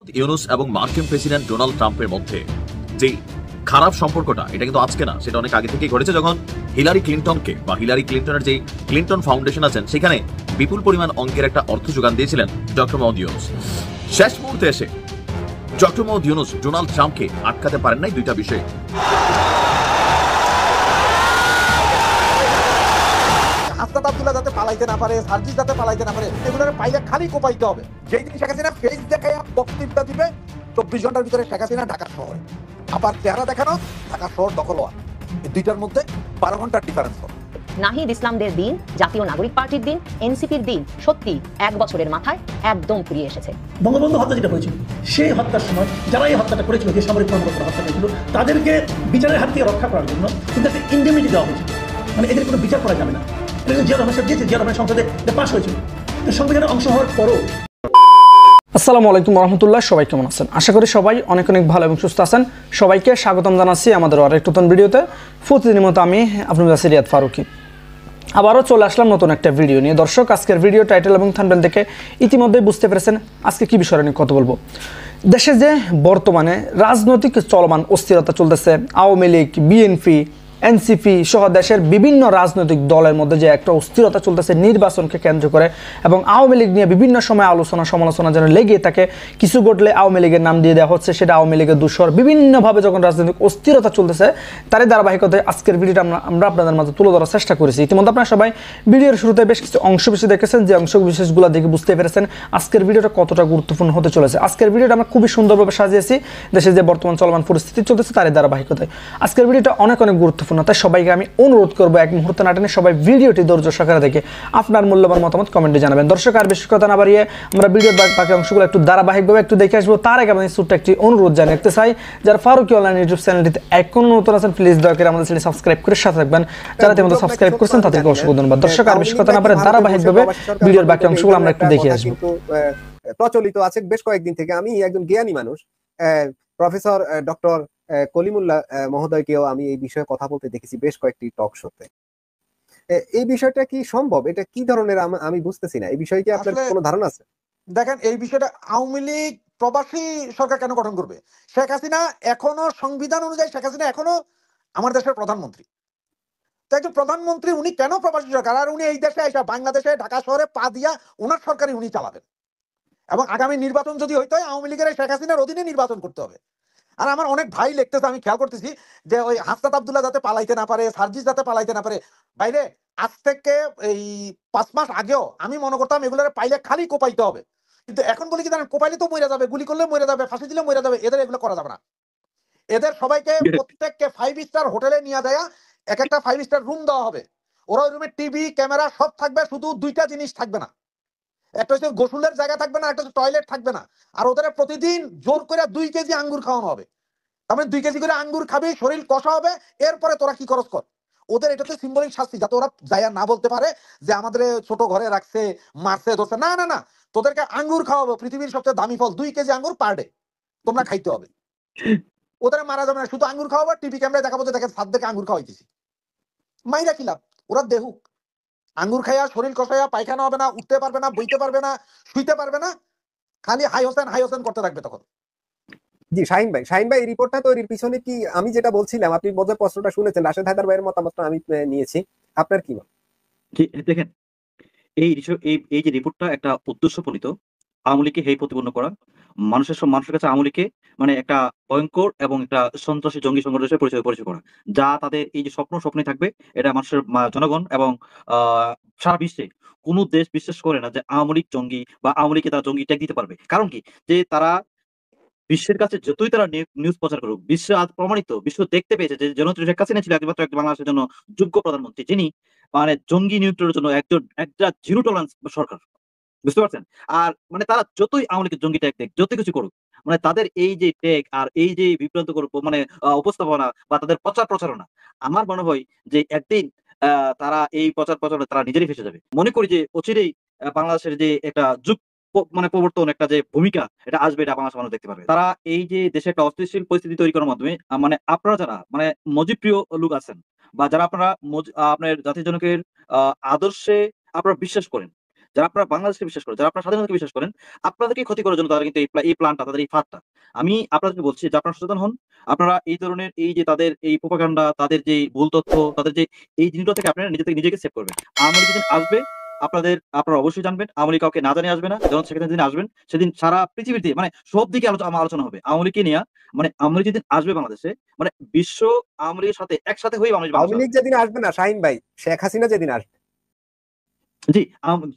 ইউনুস এবং মার্কিন president Donald ট্রাম্পের মধ্যে যে খারাপ সম্পর্কটা, এটা কিন্তু আজকে না, সেটা অনেক আগে থেকেই ঘটেছে। যখন হিলারি ক্লিন্টনকে বা হিলারি ক্লিন্টনের যে ক্লিন্টন ফাউন্ডেশন আছেন, সেখানে বিপুল পরিমাণ অঙ্কের একটা অর্থ যোগান দিয়েছিলেন ডক্টর মোহাম্মদ ইউনুস। শেষ মুহূর্তে এসে ডক্টর মোহাম্মদ ইউনুস ডোনাল্ড ট্রাম্পকে আটকাতে পারেন নাই দুইটা বিষয়ে। হাসনাত আব্দুল্লাহ যাতে পালাইতে না পারে, সার্জিস যাতে পালাইতে না পারে, এগুলোর পাইলে খালি কোপাইতে হবে। যেই দিন শেখ হাসিনা ফেস দেখাইয়া বক্তৃতা দিবে, 24 ঘন্টার ভিতরে শেখ হাসিনা ঢাকা শহরে, আবার চেহারা দেখানো ঢাকা শহর দখল হওয়া, এই দুইটার মধ্যে 12 ঘন্টার ডিফারেন্স হবে। নাহিদ ইসলামদের দিন, জাতীয় নাগরিক পার্টির দিন, এনসিপির দিন সত্যি 1 বছরের মাথায় একদম ফুরিয়ে এসেছে। বঙ্গবন্ধু হত্যা যেটা হয়েছিল, সেই হত্যার সময় যারা এই হত্যাটা করেছিল, যে সামরিক কর্মকর্তারা হত্যা করেছিল, তাদেরকে বিচারের হাত থেকে রক্ষা করার জন্য কিন্তু একটা ইন্ডেমনিটি দেওয়া হয়েছিল। মানে এদের কোনো বিচার করা যাবে না। জিয়া রহমান সাহেব দিয়েছে, জিয়া রহমান সংসদে পাস হয়েছিল, তো সংবিধানের অংশ হওয়ার পরও। আসসালামু আলাইকুম রহমতুল্লাহ, সবাই কেমন আছেন? আশা করি সবাই অনেক অনেক ভালো এবং সুস্থ আছেন। সবাইকে স্বাগতম জানাচ্ছি আমাদের আরেক নতুন ভিডিওতে। প্রতিদিনের মতো আমি আপনাদের কাছে রিয়াদ ফারুকি আবারও চলে আসলাম নতুন একটা ভিডিও নিয়ে। দর্শক, আজকের ভিডিও টাইটেল এবং থাম্বনেল দেখে ইতিমধ্যে বুঝতে পেরেছেন আজকে কি বিষয় নিয়ে কথা বলবো। দেশে যে বর্তমানে রাজনৈতিক চলমান অস্থিরতা চলতেছে, আওয়ামী লীগ, বিএনপি, এনসিপি সহ দেশের বিভিন্ন রাজনৈতিক দলের মধ্যে যে একটা অস্থিরতা চলতেছে নির্বাচনকে কেন্দ্র করে, এবং আওয়ামী লীগ নিয়ে বিভিন্ন সময় আলোচনা সমালোচনা যেন লেগে থাকে। কিছু ঘটলে আওয়ামী লীগের নাম দিয়ে দেওয়া হচ্ছে, সেটা আওয়ামী লীগের দূষর। বিভিন্নভাবে যখন রাজনৈতিক অস্থিরতা চলতেছে, তারই ধারাবাহিকতায় আজকের ভিডিওটা আমরা আপনাদের মাঝে তুলে ধরার চেষ্টা করেছি। ইতিমধ্যে আপনারা সবাই ভিডিওর শুরুতে বেশ কিছু অংশ বিশেষ দেখেছেন, যে অংশ বিশেষগুলো দেখে বুঝতে পেরেছেন আজকের ভিডিওটা কতটা গুরুত্বপূর্ণ হতে চলেছে। আজকের ভিডিওটা আমরা খুবই সুন্দরভাবে সাজিয়েছি দেশে যে বর্তমান চলমান পরিস্থিতি চলতেছে তারই ধারাবাহিকতায়। আজকের ভিডিওটা অনেক অনেক গুরুত্বপূর্ণ, তাই সবাইকে আমি অনুরোধ করবো এক মুহূর্ত না টেনে সবাই ভিডিওটি ধৈর্য সহকারে দেখে আপনার মূল্যবান মতামত কমেন্টে জানাবেন। দর্শক, আর বেশি কথা না বাড়িয়ে আমরা ভিডিওর বাকি অংশগুলো একটু ধারাবাহিকভাবে একটু দেখে আসবো। তার আগে আমাদের ছোট্ট একটি অনুরোধ জানিয়ে রাখতে চাই, যারা ফারুকি অনলাইন ইউটিউব চ্যানেলটিতে এখনো নতুন আছেন, প্লিজ দয়া করে আমাদের চ্যানেল সাবস্ক্রাইব করে সাথে থাকবেন। যারা তেমন সাবস্ক্রাইব করছেন তাদেরকে অসংখ্য ধন্যবাদ। দর্শক, আর বেশি কথা না বাড়িয়ে ধারাবাহিকভাবে ভিডিওর বাকি অংশগুলো আমরা একটু দেখে আসবো। প্রচলিত আছে বেশ কয়েকদিন থেকে। আমি একজন জ্ঞানী মানুষ, প্রফেসর ডক্টর কলিমুল্লাহ মহোদয়কেও আমি এই বিষয়ে কথা বলতে দেখেছি বেশ কয়েকটি টক শোতে। এই বিষয়টা কি সম্ভব? এটা কি ধরনের আমি বুঝতেছি না। এই বিষয়ে কি আপনার কোনো ধারণা আছে? দেখেন, এই বিষয়টা আওয়ামী লীগ প্রবাসী সরকার কেন গঠন করবে? শেখ হাসিনা এখনো সংবিধান অনুযায়ী শেখ হাসিনা এখনো আমার দেশের প্রধানমন্ত্রী। তো একজন প্রধানমন্ত্রী উনি কেন প্রবাসী সরকার? আর উনি এই দেশে এসে বাংলাদেশে ঢাকা শহরে পা দিয়া ওনার সরকারই উনি চালাবেন, এবং আগামী নির্বাচন যদি হইতে হয় আওয়ামী লীগের শেখ হাসিনার অধীনে নির্বাচন করতে হবে। আর আমার অনেক ভাই লিখতেছে, আমি খেয়াল করতেছি যে ওই হাসনাত আব্দুল্লাহ যাতে পালাইতে না পারে, সার্জিস যাতে পালাইতে না পারে। বাইরে আজ থেকে এই 5 মাস আগেও আমি মনে করতাম এগুলোর পাইলে খালি কোপাইতে হবে, কিন্তু এখন বলি কি জানেন, কোপাইলে তো মরে যাবে, গুলি করলে মরে যাবে, ফাঁসি দিলে মরে যাবে, এদের এগুলো করা যাবে না। এদের সবাইকে প্রত্যেককে 5 স্টার হোটেলে নিয়ে দেয়া, এক একটা 5 স্টার রুম দেওয়া হবে। ওরা ওই রুমে টিভি ক্যামেরা সব থাকবে, শুধু দুইটা জিনিস থাকবে না, একটা হচ্ছে গোসলের জায়গা থাকবে না, একটা হচ্ছে টয়লেট থাকবে না। আর ওদের প্রতিদিন জোর করে 2 কেজি আঙ্গুর খাওয়ানো হবে। তার মানে 2 কেজি করে আঙ্গুর খাবি, শরীর কষা হবে, এরপরে তোরা কি খরচ কর। ওদের এটা হচ্ছে সিম্বলিক শাস্তি, যাতে ওরা যাইয়া না বলতে পারে যে আমাদের ছোট ঘরে রাখছে, মারছে, ধরছে। না না না, তোদেরকে আঙ্গুর খাওয়াবো, পৃথিবীর সবচেয়ে দামি ফল, 2 কেজি আঙ্গুর পার ডে তোমরা খাইতে হবে। ওদের মারা যাবে না, শুধু আঙ্গুর খাওয়াবো, টিভি ক্যামেরায় দেখাবো যে দেখেন সাত থেকে আঙ্গুর খাওয়াইতেছি। মাইরা খিলাম, ওরা দেহুক। আঙ্গুর খাইয়া শরীর কষাইয়া পায়খানা হবে না, উঠতে পারবে না, বইতে পারবে না, শুইতে পারবে না, খালি হাই হোসেন করতে থাকবে তখন। জি শাহিন ভাই, এই রিপোর্টটা তৈরির পিছনে কি, আমি যেটা বলছিলাম, আপনি বোধহয় প্রশ্নটা শুনেছেন, রাশেদ হায়দার ভাইয়ের মতামতটা আমি নিয়েছি, আপনার কি মত? দেখেন, এই যে রিপোর্টটা একটা উদ্দেশ্যপ্রণীত আওয়ামী লীগকে হেয় প্রতিপন্ন করা, মানুষের কাছে আওয়ামী লীগকে মানে একটা ভয়ঙ্কর এবং একটা সন্ত্রাসী জঙ্গি সংগঠন হিসেবে পরিচয় করা, যা তাদের এই যে স্বপ্নই থাকবে। এটা মানুষের জনগণ এবং সারা বিশ্বে কোন দেশ বিশ্বাস করে না যে আওয়ামী লীগ জঙ্গি বা আওয়ামী লীগকে তারা জঙ্গি ট্যাগ দিতে পারবে। কারণ কি, যে তারা বিশ্বের কাছে যতই তারা নিউজ প্রচার করুক, বিশ্ব আজ প্রমাণিত, বিশ্ব দেখতে পেয়েছে যে জননেত্রী শেখ হাসিনা ছিল একমাত্র একটা বাংলাদেশের জন্য যোগ্য প্রধানমন্ত্রী, যিনি মানে জঙ্গি নিয়ন্ত্রণের জন্য একটা জিরো টলারেন্স সরকার। বুঝতে পারছেন? আর মানে তারা যতই আওয়ামী লীগের জঙ্গি ট্যাগ দেখ, যত কিছু করুক, মানে তাদের এই যে ট্যাগ আর এই যে বিভ্রান্তকর মানে উপস্থাপনা বা তাদের প্রচারণা, আমার মনে হয় যে একদিন তারা এই প্রচারণা তারা নিজেরই ফেসে যাবে। মনে করি যে অচিরেই বাংলাদেশের যে একটা যুগ মানে প্রবর্তন, একটা যে ভূমিকা এটা আসবে, এটা বাংলাদেশ মানুষ দেখতে পারবে। তারা এই যে দেশে একটা অস্থিতিশীল পরিস্থিতি তৈরি করার মাধ্যমে মানে আপনারা যারা মানে মজিপ্রিয় লোক আছেন, বা যারা আপনারা আপনার জাতির জনকের আদর্শে আপনারা বিশ্বাস করেন, যারা আপনারা বাংলাদেশকে বিশ্বাস করেন, যারা আপনারা স্বাধীনতাকে বিশ্বাস করেন, আপনাদেরকে ক্ষতি করার জন্য তারা কিন্তু এই প্ল্যানটা, তাদের এই ফাঁদটা। আমি আপনাদেরকে বলছি যে আপনারা সচেতন হন। আপনারা এই ধরনের এই যে তাদের এই প্রোপাগান্ডা, তাদের যে ভুল তথ্য, তাদের যে এই জিনিসগুলো থেকে আপনারা নিজেকে সেভ করবেন। আওয়ামী লীগ যেদিন আসবে আপনারা অবশ্যই জানবেন, আওয়ামী লীগ কাউকে না জানিয়ে আসবে না। যখন সেখানে যেদিন আসবেন সেদিন সারা পৃথিবীতে মানে সব দিকে আলোচনা হবে আওয়ামী লীগকে নিয়ে। মানে আওয়ামী লীগ যেদিন আসবে বাংলাদেশে, মানে বিশ্ব আওয়ামী লীগের সাথে একসাথে হয়ে আওয়ামী লীগ যেদিন আসবে না শাহিন ভাই, শেখ হাসিনা যেদিন আসবে। জি,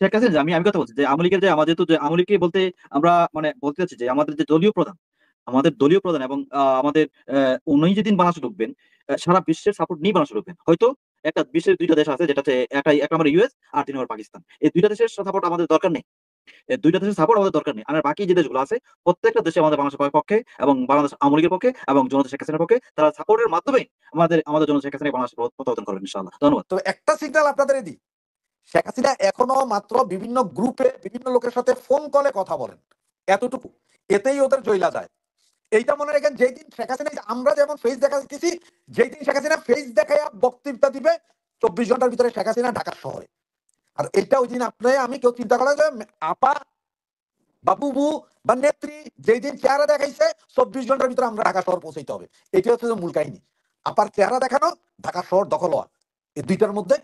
শেখ হাসিনা, আমি কথা বলছি যে আওয়ামী লীগের যে আমাদের যে আওয়ামী লীগকে বলতে আমরা মানে বলতে চাচ্ছি যে আমাদের যে দলীয় প্রধান এবং আমাদের উনি যেদিন বাংলাদেশে ঢুকবেন, সারা বিশ্বের সাপোর্ট নিয়ে বাংলাদেশে ঢুকবেন। হয়তো একটা বিশ্বের 2টা দেশ আছে, যেটা এক নম্বর ইউএস আর 3 নম্বর পাকিস্তান। এই 2টা দেশের সাপোর্ট আমাদের দরকার নেই। এই 2টা দেশের সাপোর্ট আমাদের দরকার নেই। আর বাকি যে দেশগুলো আছে প্রত্যেকটা দেশে আমাদের বাংলাদেশের পক্ষে এবং বাংলাদেশ আওয়ামী লীগের পক্ষে এবং জনতা শেখ হাসিনার পক্ষে, তারা সাপোর্টের মাধ্যমে আমাদের জনতা শেখ হাসিনা বাংলাদেশ প্রত্যাবর্তন করবেন ইনশাআল্লাহ। ধন্যবাদ। তো একটা সিগন্যাল আপনাদের দিই, শেখ হাসিনা এখনো মাত্র বিভিন্ন গ্রুপে বিভিন্ন লোকের সাথে ফোন কলে কথা বলেন, এতটুকু, এতেই ওদের জয়লা যায়। এইটা মনে রাখেন, যেই দিন শেখ হাসিনা, আমরা যেমন ফেস দেখাচ্ছি, যেই দিন শেখ হাসিনা ফেস দেখায় বক্তৃতা দিবে 24 ঘন্টার ভিতরে শেখ হাসিনা ঢাকা শহরে। আর এটা ওই দিন আমি কেউ চিন্তা করা যে আপা বাবুবু বা নেত্রী যেই দিন চেহারা দেখাইছে 24 ঘন্টার ভিতরে আমরা ঢাকা শহর পৌঁছাইতে হবে। এটা হচ্ছে মূল কাহিনী। আপার চেহারা দেখানো, ঢাকা শহর দখল হওয়া, এই দুইটার মধ্যে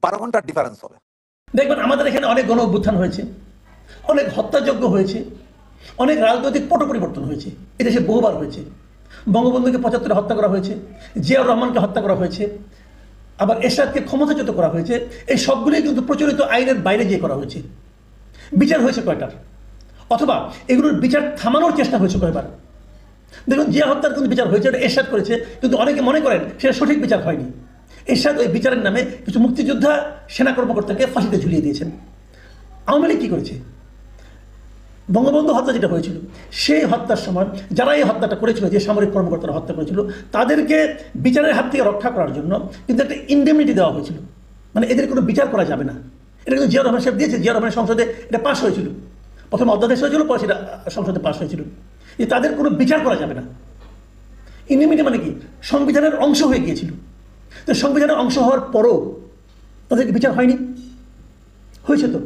12 ঘন্টার ডিফারেন্স হবে। দেখবেন আমাদের এখানে অনেক গণ অভ্যুত্থান হয়েছে, অনেক হত্যাযজ্ঞ হয়েছে, অনেক রাজনৈতিক পট পরিবর্তন হয়েছে। এদেশে বহুবার হয়েছে। বঙ্গবন্ধুকে 75-এ হত্যা করা হয়েছে, জিয়াউর রহমানকে হত্যা করা হয়েছে, আবার এরশাদকে ক্ষমতাচ্যুত করা হয়েছে। এই সবগুলোই কিন্তু প্রচলিত আইনের বাইরে গিয়ে করা হয়েছে। বিচার হয়েছে কয়টার? অথবা এগুলোর বিচার থামানোর চেষ্টা হয়েছে কয়বার? দেখুন, জিয়া হত্যার কিন্তু বিচার হয়েছে, এটা এরশাদ করেছে, কিন্তু অনেকে মনে করেন সেটা সঠিক বিচার হয়নি। এরশাদ ওই বিচারের নামে কিছু মুক্তিযোদ্ধা সেনা কর্মকর্তাকে ফাঁসিতে ঝুলিয়ে দিয়েছেন। আওয়ামী লীগ কি করেছে? বঙ্গবন্ধু হত্যা যেটা হয়েছিল, সেই হত্যার সময় যারা এই হত্যাটা করেছিল, যে সামরিক কর্মকর্তারা হত্যা করেছিল, তাদেরকে বিচারের হাত থেকে রক্ষা করার জন্য কিন্তু একটা ইন্ডেমনিটি দেওয়া হয়েছিল। মানে এদের কোনো বিচার করা যাবে না। এটা কিন্তু জিয়াউর রহমান সাহেব দিয়েছে। জিয়াউর রহমানের সংসদে এটা পাশ হয়েছিল, প্রথমে অধ্যাদেশ হয়েছিল, পরে সেটা সংসদে পাশ হয়েছিল যে তাদের কোনো বিচার করা যাবে না। ইন্ডেমনিটি মানে কি? সংবিধানের অংশ হয়ে গিয়েছিল। তো সংবিধানের অংশ হওয়ার পরও তাদেরকে বিচার হয়নি? হয়েছে তো।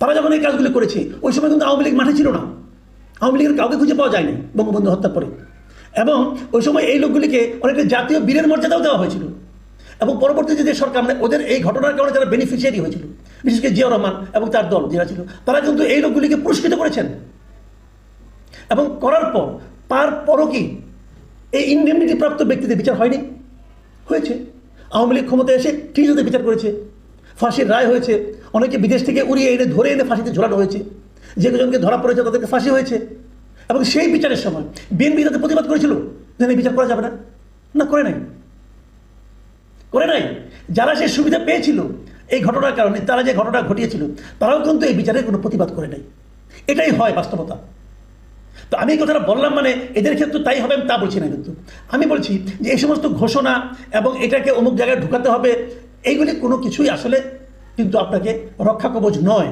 তারা যখন এই কাজগুলো করেছে, ওই সময় কিন্তু আওয়ামী লীগ মাঠে ছিল না। আওয়ামী লীগের কাউকে খুঁজে পাওয়া যায়নি বঙ্গবন্ধু হত্যার পরে। এবং ওই সময় এই লোকগুলিকে অনেকটা জাতীয় বীরের মর্যাদাও দেওয়া হয়েছিল। এবং পরবর্তীতে যে সরকার, মানে ওদের এই ঘটনার কারণে যারা বেনিফিশিয়ারি হয়েছিল, বিশেষ করে জিয়াউর রহমান এবং তার দল যারা ছিল, তারা কিন্তু এই লোকগুলিকে পুরস্কৃত করেছেন। এবং করার পর তারপরও কি এই ইন্ডেমনিটি প্রাপ্ত ব্যক্তিদের বিচার হয়নি? হয়েছে। আওয়ামী লীগ ক্ষমতায় এসে ঠিক মতো বিচার করেছে, ফাঁসির রায় হয়েছে, অনেকে বিদেশ থেকে উড়িয়ে এনে ধরে এনে ফাঁসিতে ঝোলানো হয়েছে, যে কজনকে ধরা পড়েছে তাদেরকে ফাঁসি হয়েছে। এবং সেই বিচারের সময় বিএনপি তাদের প্রতিবাদ করেছিল যে বিচার করা যাবে না, না করে নাই, করে নাই। যারা সেই সুবিধা পেয়েছিল এই ঘটনার কারণে, তারা যে ঘটনা ঘটিয়েছিল, তারাও কিন্তু এই বিচারের কোনো প্রতিবাদ করে নাই। এটাই হয় বাস্তবতা। তো আমি এই কথাটা বললাম মানে এদের ক্ষেত্রে তাই হবে আমি তা বলছি না, কিন্তু আমি বলছি যে এই সমস্ত ঘোষণা এবং এটাকে অমুক জায়গায় ঢুকাতে হবে, এইগুলি কোনো কিছুই আসলে কিন্তু আপনাকে রক্ষা কবচ নয়।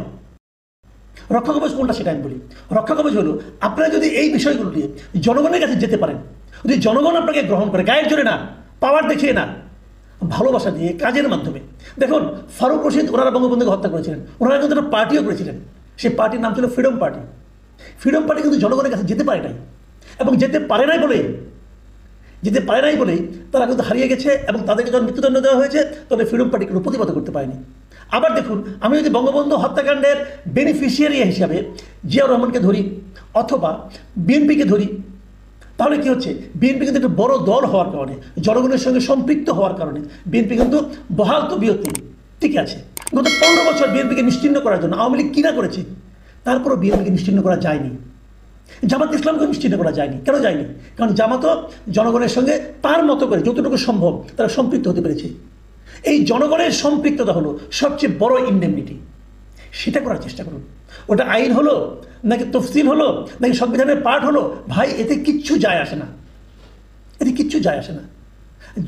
রক্ষা কবচ কোনটা সেটা আমি বলি। রক্ষা কবচ হলো আপনারা যদি এই বিষয়গুলো নিয়ে জনগণের কাছে যেতে পারেন, যদি জনগণ আপনাকে গ্রহণ করে, গায়ের জোরে না, পাওয়ার দেখিয়ে না, ভালোবাসা দিয়ে, কাজের মাধ্যমে। দেখুন, ফারুক রশিদ ওনারা বঙ্গবন্ধুকে হত্যা করেছিলেন, ওনারা কিন্তু একটা পার্টিও করেছিলেন। সেই পার্টির নাম ছিল ফ্রিডম পার্টি। ফ্রিডম পার্টি কিন্তু জনগণের কাছে যেতে পারে নাই, এবং যেতে পারে নাই বলেই তারা কিন্তু হারিয়ে গেছে। এবং তাদেরকে যখন মৃত্যুদণ্ড দেওয়া হয়েছে, তবে ফ্রিডম পার্টি কোনো প্রতিবাদ করতে পারেনি। আবার দেখুন, আমি যদি বঙ্গবন্ধু হত্যাকাণ্ডের বেনিফিশিয়ারি হিসাবে জিয়াউর রহমানকে ধরি অথবা বিএনপিকে ধরি, তাহলে কি হচ্ছে? বিএনপি কিন্তু একটা বড় দল হওয়ার কারণে, জনগণের সঙ্গে সম্পৃক্ত হওয়ার কারণে বিএনপি কিন্তু বহাল তবিয়তে ঠিক আছে। গত 15 বছর বিএনপিকে নিশ্চিহ্ন করার জন্য আওয়ামী লীগ কিনা করেছে, তারপরও বিএনপিকে নিশ্চিহ্ন করা যায়নি। জামাত ইসলামকে নিশ্চিহ্ন করা যায়নি। কেন যায়নি? কারণ জামাতও জনগণের সঙ্গে তার মতো করে যতটুকু সম্ভব তারা সম্পৃক্ত হতে পেরেছে। এই জনগণের সম্পৃক্ততা হলো সবচেয়ে বড় ইন্ডেমনিটি। সেটা করার চেষ্টা করুন। ওটা আইন হলো নাকি তফসিল হলো নাকি সংবিধানের পার্ট হলো, ভাই এতে কিচ্ছু যায় আসে না।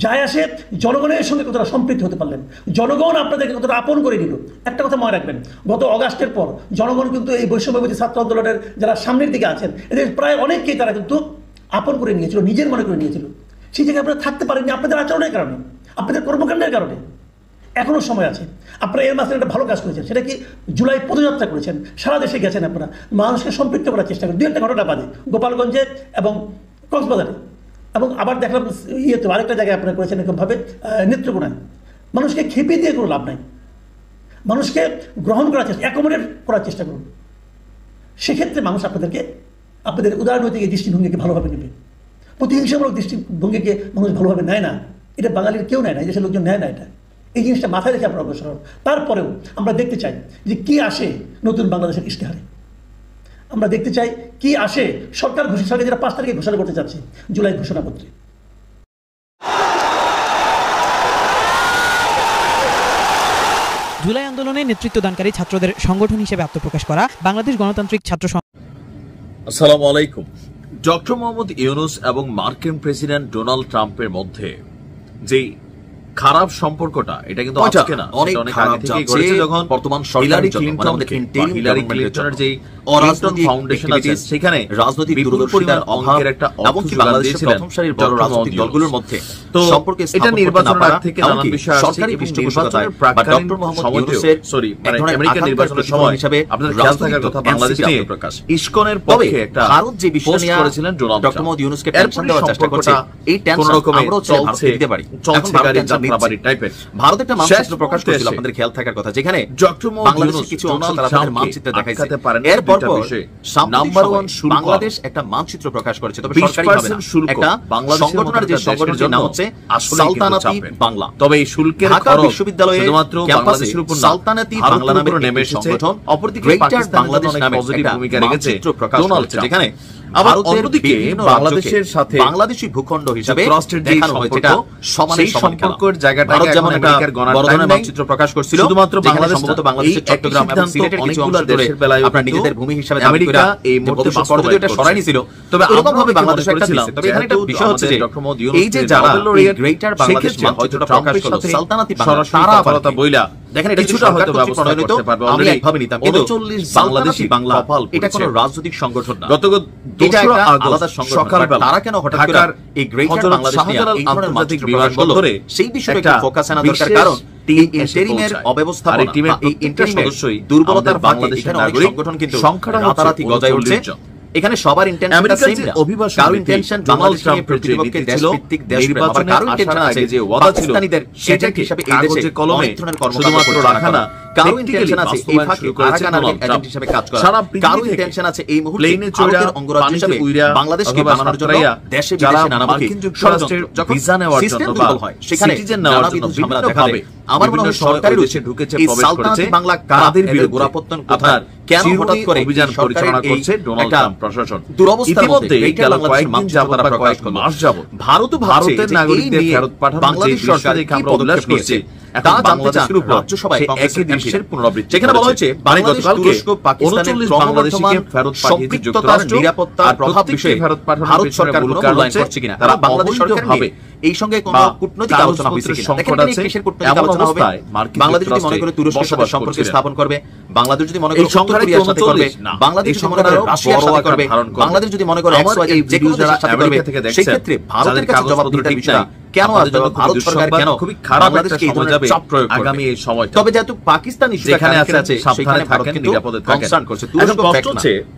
যায় আসে জনগণের সঙ্গে কতটা সম্পৃক্ত হতে পারলেন, জনগণ আপনাদেরকে কতটা আপন করে নিল। একটা কথা মনে রাখবেন, গত অগাস্টের পর জনগণ কিন্তু এই বৈষম্যবিরোধী ছাত্র আন্দোলনের যারা সামনের দিকে আছেন, এদের প্রায় অনেককেই তারা কিন্তু আপন করে নিয়েছিল, নিজের মনে করে নিয়েছিল। সেই জায়গায় আপনারা থাকতে পারেননি আপনাদের আচরণের কারণে, আপনাদের কর্মকাণ্ডের কারণে। এখনো সময় আছে। আপনারা এর মাঝে একটা ভালো কাজ করেছেন, সেটা কি জুলাই পদযাত্রা করেছেন, সারা দেশে গেছেন, আপনারা মানুষকে সম্পৃক্ত করার চেষ্টা করেন। 2-1টা ঘটনা বাদে গোপালগঞ্জে এবং কক্সবাজারে, এবং আবার দেখলাম ইয়েতে আরেকটা জায়গায় আপনারা করেছেন এরকমভাবে নেত্রকোনায়। মানুষকে খেপে দিয়ে কোনো লাভ নাই, মানুষকে গ্রহণ করার চেষ্টা, অ্যাকোমোডেট করার চেষ্টা করুন। সেক্ষেত্রে মানুষ আপনাদের উদারনৈতিক এই দৃষ্টিভঙ্গিকে ভালোভাবে নেবে। প্রতিহিংসামূলক দৃষ্টিভঙ্গিকে মানুষ ভালোভাবে নেয় না, এটা বাঙালির কেউ নেয় না, এই দেশের লোকজন নেয় না। এটা এই জিনিসটা মাথায় রেখে আপনারা অগ্রসর হন। তারপরেও আমরা দেখতে চাই যে কি আসে নতুন বাংলাদেশের ইশতেহারে, আমরা দেখতে চাই কি আসে সরকার ঘোষণা, সরকার যেটা 5 তারিখে ঘোষণা করতে যাচ্ছে জুলাই ঘোষণাপত্রে। জুলাই আন্দোলনে নেতৃত্বদানকারী ছাত্রদের সংগঠন হিসেবে আত্মপ্রকাশ করা বাংলাদেশ গণতান্ত্রিক ছাত্র সংঘ। আসসালামু আলাইকুম। ডক্টর মোহাম্মদ ইউনূস এবং মার্কিন প্রেসিডেন্ট ডোনাল্ড ট্রাম্পের মধ্যে যে খারাপ সম্পর্কটা, এটা কিন্তু আজকে না, অনেক আগে থেকেই ঘটেছে। যখন বর্তমান হিলারি ক্লিনটনের যে ক্লিনটন ফাউন্ডেশন আছে, সেখানে রাজনৈতিক দূরদর্শিতার অভাবের একটা এমনকি বাংলাদেশের প্রথম সারির বড় রাজনৈতিক দলগুলোর মধ্যে তো সম্পর্কে এটা নির্বাচনের আগ থেকে নানান বিষয় সরকারি পৃষ্ঠপোষকতায় ডক্টর মোহাম্মদ ইউনূসের আমেরিকান নির্বাচনের সময় হিসাবে আপনাদের খেয়াল থাকার কথা বাংলাদেশ নিয়ে প্রকাশ ইসকনের পক্ষে একটা ভারত যে বিষয় নিয়ে করেছিলেন ডক্টর মোহাম্মদ ইউনূসকে টেনশন দেওয়ার চেষ্টা করছে, এই টেনশন আমরাও চলছে দিতে পারি। এখন ভারত একটা মানচিত্র প্রকাশ করেছিল, আপনাদের খেয়াল থাকার কথা, যেখানে বাংলাদেশের কিছু অংশ তারা তাদের মানচিত্রে দেখাইছে। এরপর নাম্বার 1 বাংলাদেশ একটা মানচিত্র প্রকাশ করেছে, তবে সরকারিভাবে না, একটা সংগঠনের যে সংগঠনের নাম হচ্ছে সালতানাতি বাংলা। তবে এই শুল্কের খরচ বিশ্ববিদ্যালয়ে শুধুমাত্র বাংলাদেশের উপর সালতানাতি বাংলা নামে নেমে এসেছে সংগঠন, অপরদিকে পাকিস্তান বাংলাদেশ নামে পজিটিভ ভূমিকা রেখেছে ডোনাল্ড ট্রাম্প। যেখানে আবার অন্যদিকে বাংলাদেশের সাথে বাংলাদেশী ভূখণ্ড হিসেবে দেখানো হয়েছে এটা সমানে সম্পর্কের জায়গাটাকে যেমন আমেরিকার গণতন্ত্রের মানচিত্র প্রকাশ করছিল, শুধুমাত্র বাংলাদেশ সম্ভবত বাংলাদেশের চট্টগ্রাম এবং সিলেটের কিছু অংশ দেশের বেলায় আপনারা নিজেদের ভূমি হিসেবে আমেরিকা এই মুহূর্তে পরবর্তীতে এটা সরাই নিছিল। তবে এরকম ভাবে বাংলাদেশ একটা ছিল। তবে এখানে একটা বিষয় হচ্ছে যে এই যে যারা গ্রেটার বাংলাদেশ মানচিত্রটা প্রকাশ করলো সালতানাতি বাংলা, তারা আপাতত বইলা দেখেন এটা কিছুটা হয়তো ব্যবস্থা করতে পারবে, আমি একভাবে নিতাম। কিন্তু 39 বাংলাদেশী বাংলা এটা কোনো রাজনৈতিক সংগঠন না, গত 2 আলাদা সংগঠন। তারা কেন হঠাৎ করে এই গ্রেটার বাংলাদেশ নিয়ে এই ধরনের মানচিত্র প্রকাশ করলো, সেই বিষয়ে একটু ফোকাস আনা দরকার। কারণ এই ইন্টারিমের অব্যবস্থাপনা, এই ইন্টারিমের সদস্যই দুর্বলতার বাংলাদেশের নাগরিক সংগঠন কিন্তু সংখ্যাটা রাতারাতি গজায় উঠছে। এখানে সবার ইন্টেনশনটা সেম না, কারো ইন্টেনশন ডোনাল্ড ট্রাম্পের প্রতিপক্ষকে দেশভিত্তিক দেশপ্রেম, কারো ইন্টেনশন আছে যে ওয়াদা ছিল সেটাকে হিসাবে এই দেশে কলমে শুধুমাত্র রাখা না, কারো ইন্টেনশন আছে এই ফাঁকে আরাকান এজেন্ট হিসেবে কাজ করা, কারো ইন্টেনশন আছে এই মুহূর্তে ভারতের অঙ্গরাজ্য হিসেবে বাংলাদেশকে বানানোর জন্য দেশে বিদেশে নানামুখী ষড়যন্ত্র, যখন সিস্টেম দুর্বল হয় সেখানে নানাবিধ ঝামেলা দেখা দেবে। আমার মনে হয় সরকারের উচিত ঢুকেছে, প্রবেশ করেছে বাংলা কাদের বিরুদ্ধে গোড়াপত্তন কোথায়, কেন হঠাৎ করে অভিযান পরিচালনা করছে ডোনাল্ড ট্রাম্প প্রশাসন। দুরবস্থার মধ্যে গেল কয়েকদিন যাবত, তারা কয়েক মাস যাবত ভারতের নাগরিকদের ফেরত পাঠানো বাংলাদেশ সরকার আমরা উল্লাস করছে। এখন বাংলাদেশের উপর রাজ্যসভায় কংগ্রেসের দৃশ্যের পুনরাবৃত্তি, যেখানে বলা হয়েছে বাংলাদেশকে 39 বাংলাদেশিকে ফেরত পাঠিয়ে যুক্তরাষ্ট্র নিরাপত্তার প্রভাব বিষয়ে ভারত সরকার মূল্যায়ন করছে কিনা, তারা বাংলাদেশ সরকার হবে এই সঙ্গে কোনো কূটনৈতিক আলোচনা হয়েছে কিনা। দেখেন কিসের কূটনৈতিক আলোচনা হবে? বাংলাদেশ যদি মনে করে তুরস্কের সাথে সম্পর্ক স্থাপন করবে, বাংলাদেশ যদি মনে করে উত্তর কোরিয়ার সাথে করবে, বাংলাদেশ যদি মনে করে রাশিয়ার সাথে করবে, বাংলাদেশ যদি মনে করে XYZ যে কোনো দেশের সাথে করবে, সেই ক্ষেত্রে ভারতের কাছে জবাব দিতে ঠিক না। কেন আসবে ভারত সরকার, কেন খুবই খারাপ বাংলাদেশকে এই ধরনের চাপ প্রয়োগ করবে আগামী এই সময়। তবে যেহেতু পাকিস্তান ইস্যু যেখানে আছে সেখানে ভারত কিন্তু কনসার্ন করছে। তুরস্ক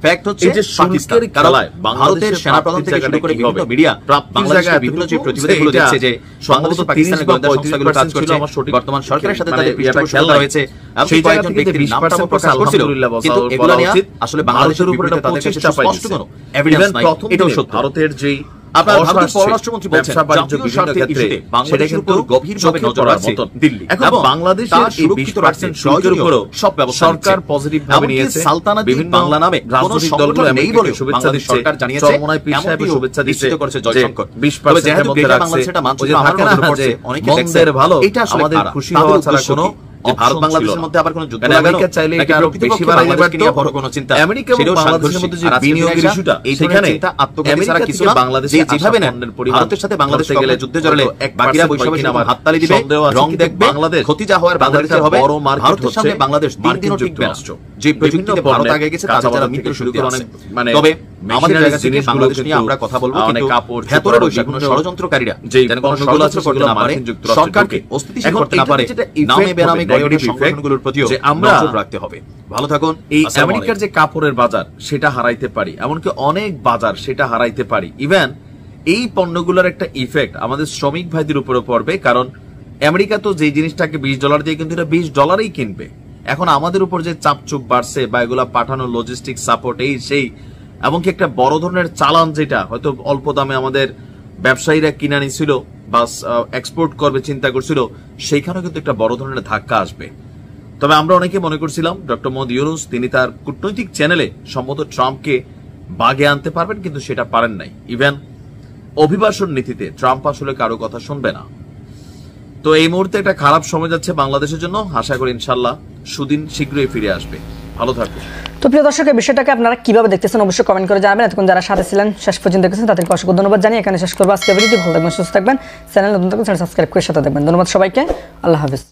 ফ্যাক্ট হচ্ছে এই যে শুল্কের খেলায় ভারতের সেনাপ্রধান থেকে শুরু করে বিভিন্ন মিডিয়া বাংলাদেশের বিভিন্ন যে প্রতিবেদনগুলো দিচ্ছে যে বাংলাদেশ পাকিস্তানের গোয়েন্দা সংস্থাগুলো কাজ করছে, বর্তমান সরকারের সাথে তাদের পৃষ্ঠপোষকতা রয়েছে, সেই কয়েকজন ব্যক্তির নামটা প্রকাশ করছিল। কিন্তু এগুলো নিয়ে আসলে বাংলাদেশের উপরে তাদের কাছে স্পষ্ট কোনো এভিডেন্স নাই, এটাও সত্য। ভারতের যেই আপনার ভারতের পররাষ্ট্রমন্ত্রী বলছেন জাতীয় স্বার্থের ইস্যুতে বাংলাদেশের উপর গভীরভাবে নজর রাখছে দিল্লি। এখন বাংলাদেশের এই 20% শুল্কের উপরও সব ব্যবস্থা সরকার পজিটিভ ভাবে নিয়েছে। সালতানাতি বাংলা নামে রাজনৈতিক দলগুলো নেই বলে শুভেচ্ছা দিচ্ছে, সরকার জানিয়েছে চরমোনাই পীর সাহেব শুভেচ্ছা দিচ্ছে করেছে জয়শঙ্কর। 20% এর মধ্যে রাখছে, সেটা মানচিত্র আমার নজরে পড়ছে, অনেকে দেখছে এটা আসলে আমাদের খুশি হওয়া ছাড়া কোনো ভারত বাংলাদেশের মধ্যে আবার কোনো যুদ্ধ আমেরিকা চাইলে এটা আরো বেশি বাড়াই দিতে পারতো, বড় কোনো চিন্তা আমেরিকা এবং বাংলাদেশের মধ্যে যে বিনিয়োগের ইস্যুটা, সেখানে আত্মঘাতী ছাড়া কিছু না। বাংলাদেশে যেভাবে নেন ভারতের সাথে বাংলাদেশ গেলে যুদ্ধে জড়ালে বাকিরা বৈষম্য নামার হাততালি দিবে, রং দেখবে, বাংলাদেশ ক্ষতি যা হওয়ার বাংলাদেশের হবে। ভারতের সাথে বাংলাদেশ দিন দিন টিকবে না। যে প্রযুক্তিতে ভারত আগে গেছে তাদের যারা মিত্র শক্তি আছে, তবে আমাদের জায়গা থেকে বাংলাদেশ নিয়ে আমরা কথা বলবো, কিন্তু ভেতরে বসে কোনো ষড়যন্ত্রকারীরা যেন কোনো ষড়যন্ত্র করতে না পারে, সরকারকে অস্থিতিশীল করতে না পারে, নামে বেনামে গড়ে ওঠা সংগঠনগুলোর প্রতিও আমরা নজর রাখতে হবে। ভালো থাকুন। এই আমেরিকার যে কাপড়ের বাজার সেটা হারাইতে পারি, এমনকি অনেক বাজার সেটা হারাইতে পারি। ইভেন এই পণ্যগুলোর একটা ইফেক্ট আমাদের শ্রমিক ভাইদের উপরে পড়বে, কারণ আমেরিকা তো যে জিনিসটাকে $20 দিয়ে কিন্তু এটা $20 কিনবে। এখন আমাদের উপর যে চাপচুপ বাড়ছে বা এগুলা পাঠানো লজিস্টিক সাপোর্ট এই সেই, এমনকি একটা বড় ধরনের চালান যেটা হয়তো অল্প দামে আমাদের ব্যবসায়ীরা কিনে নিছিল বা এক্সপোর্ট করবে চিন্তা করছিল, সেইখানেও কিন্তু একটা বড় ধরনের ধাক্কা আসবে। তবে আমরা অনেকে মনে করছিলাম ডক্টর মোহাম্মদ ইউনূস তিনি তার কূটনৈতিক চ্যানেলে সম্ভবত ট্রাম্পকে বাগে আনতে পারবেন, কিন্তু সেটা পারেন নাই। ইভেন অভিবাসন নীতিতে ট্রাম্প আসলে কারো কথা শুনবে না। তো এই মুহূর্তে একটা খারাপ সময় যাচ্ছে বাংলাদেশের জন্য। আশা করি ইনশাল্লাহ সুদিন শীঘ্রই ফিরে আসবে। ভালো থাকবে। তো প্রিয় দর্শক, এই বিষয়টাকে আপনারা কিভাবে দেখতেছেন অবশ্যই কমেন্ট করে জানাবেন। এতক্ষণ যারা সাথে ছিলেন শেষ পর্যন্ত দেখেছেন তাদেরকে অসংখ্য ধন্যবাদ জানিয়ে এখানে শেষ করবো আজকে ভিডিওটি। ভালো থাকবেন, সুস্থ থাকবেন, চ্যানেল নতুন থাকবেন সাবস্ক্রাইব করে সাথে থাকবেন। ধন্যবাদ সবাইকে, আল্লাহ হাফেজ।